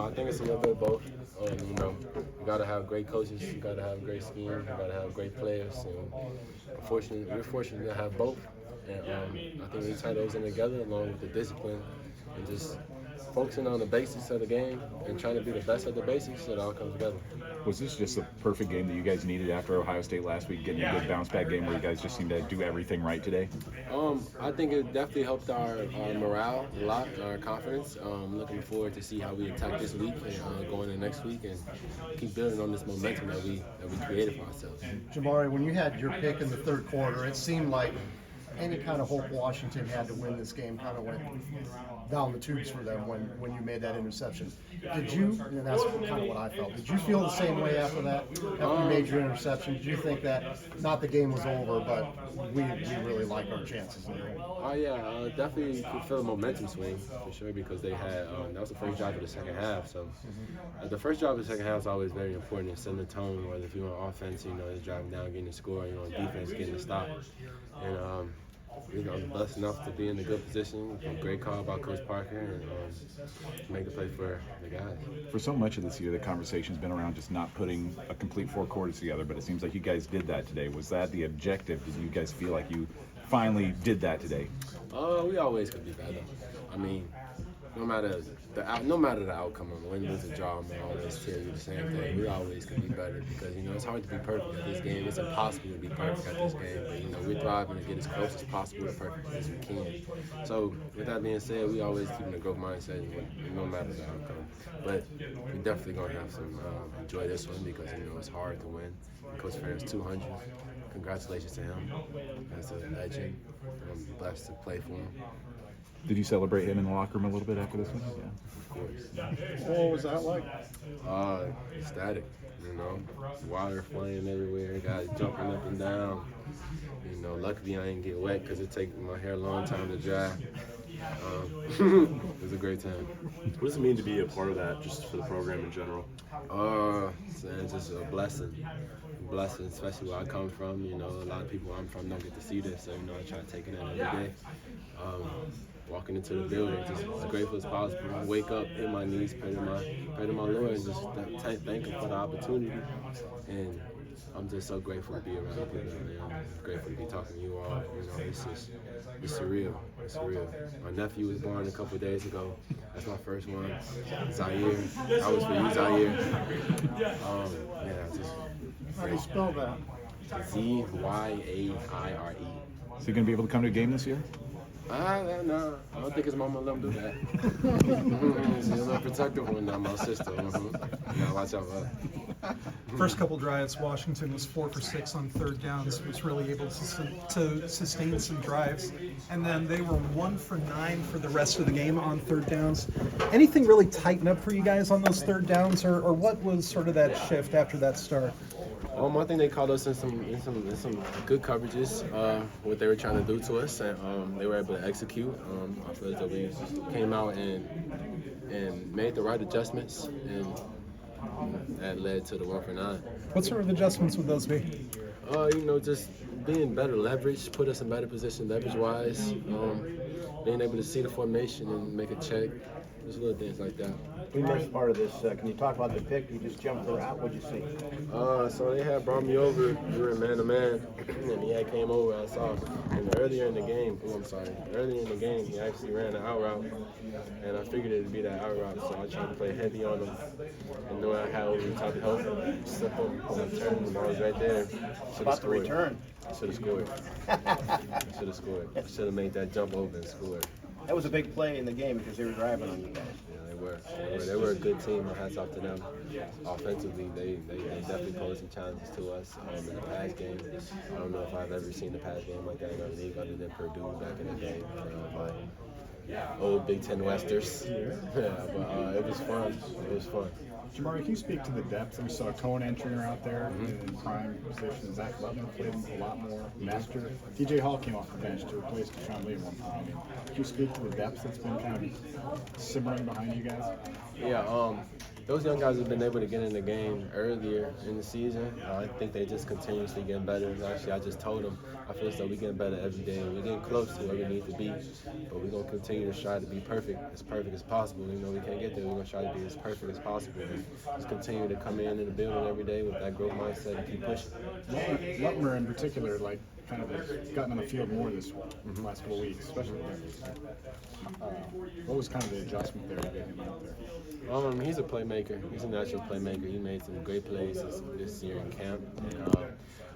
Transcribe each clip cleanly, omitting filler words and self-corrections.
I think it's a little bit of both. You know, you got to have great coaches, you got to have great scheme, you got to have great players. And we're fortunate to have both. And I think we tie those in together along with the discipline and just focusing on the basics of the game and trying to be the best at the basics. It all comes together. Was this just a perfect game that you guys needed after Ohio State last week, getting a good bounce-back game where you guys just seemed to do everything right today? I think it definitely helped our morale a lot, our confidence. Looking forward to see how we attack this week and going into next week and keep building on this momentum that we created for ourselves. Jermari, when you had your pick in the third quarter, it seemed like any kind of hope Washington had to win this game kind of went down the tubes for them when you made that interception. Did you, and that's kind of what I felt, did you feel the same way after that, after you made your interception? Did you think that not the game was over, but we really like our chances in the game? Oh yeah, definitely could feel a momentum swing for sure because they had that was the first drive of the second half. So the first drive of the second half is always very important in setting the tone. Whether if you're on offense, you know, it's driving down, getting the score, you know, on defense, getting the stop, and you know, blessed enough to be in a good position. A great call by Coach Parker and make a play for the guys. For so much of this year, the conversation's been around just not putting a complete four quarters together, but it seems like you guys did that today. Was that the objective? Did you guys feel like you finally did that today? We always could be better. I mean, no matter the outcome of win, lose, or draw, I'm always tell you the same thing. We always could be better because, you know, it's hard to be perfect at this game. It's impossible to be perfect at this game. But, you know, we're thriving to get as close as possible to perfect as we can. So, with that being said, we always keep in a growth mindset no matter the outcome. But we're definitely going to have some enjoy this one because, you know, it's hard to win. Coach Ferris 200. Congratulations to him as a legend. I'm blessed to play for him. Did you celebrate him in the locker room a little bit after this one? Yeah, of course. What was that like? Ecstatic, you know, water flying everywhere, guys jumping up and down. You know, luckily I didn't get wet because it takes my hair a long time to dry. It was a great time. What does it mean to be a part of that, just for the program in general? It's just a blessing, especially where I come from. You know, a lot of people where I'm from don't get to see this, so, you know, I try to take it in every day. Walking into the building, just as grateful as possible. Wake up, hit my knees, pray to my Lord, and just thank Him for the opportunity. And I'm just so grateful to be around people. I'm grateful to be talking to you all. You know, it's surreal. It's surreal. My nephew was born a couple of days ago. That's my first one. Zaire. I was for you, Zaire. How do you spell that? Zyaire. Is he going to be able to come to a game this year? No, I don't think his mama let him do that. She's a little protective one now, my sister. You gotta watch out for her. First couple drives, Washington was 4 for 6 on third downs, was really able to sustain some drives. And then they were 1 for 9 for the rest of the game on third downs. Anything really tighten up for you guys on those third downs, or what was sort of that shift after that start? I think they caught us in some good coverages, what they were trying to do to us, and they were able to execute. I feel as though we came out and made the right adjustments, and that led to the 1 for 9. What sort of adjustments would those be? You know, just being better leverage, put us in better position leverage-wise, being able to see the formation and make a check, just little things like that. We missed part of this. Can you talk about the pick? You just jumped her out. What'd you see? So they had brought me over. We were man-to-man, and he had came over. I saw him earlier in the game. Earlier in the game, he actually ran an out route, and I figured it'd be that out route. So I tried to play heavy on him, and knowing I had over the top help, slip him, and I turned him. I was right there. About the return. I should have scored. I should have made that jump over and scored. That was a big play in the game because they were driving on you guys. They were a good team. Hats off to them. Offensively, they definitely posed some challenges to us in the pass game. I don't know if I've ever seen a pass game like that in our league other than Purdue back in the day. My old Big Ten Westers. But it was fun. It was fun. Jermari, can you speak to the depth? We saw Cohen entering out there in prime position. Zach Butler played a lot more. Master. TJ Hall came off the bench to replace Deshaun Lee at one point. I mean, can you speak to the depth that's been kind of simmering behind you guys? Yeah, those young guys have been able to get in the game earlier in the season. I think they just continuously getting better. Actually, I just told them I feel as though we're getting better every day. We're getting close to where we need to be, but we're gonna continue to try to be perfect as possible. Even though we can't get there, we're gonna try to be as perfect as possible. And just continue to come in the building every day with that growth mindset and keep pushing. Lutmer in particular, like, kind of has gotten on the field more this last couple of weeks, especially what was kind of the adjustment there to get him out there? He's a playmaker. He's a natural playmaker. He made some great plays this year in camp. And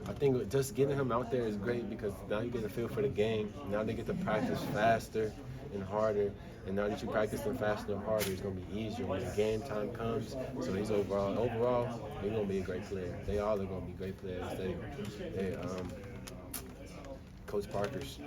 I think just getting him out there is great because now you get a feel for the game. Now they get to practice faster and harder. And now that you practice them faster and harder, it's going to be easier when the game time comes. So he's overall, he's going to be a great player. They all are going to be great players. They Coach Parker's.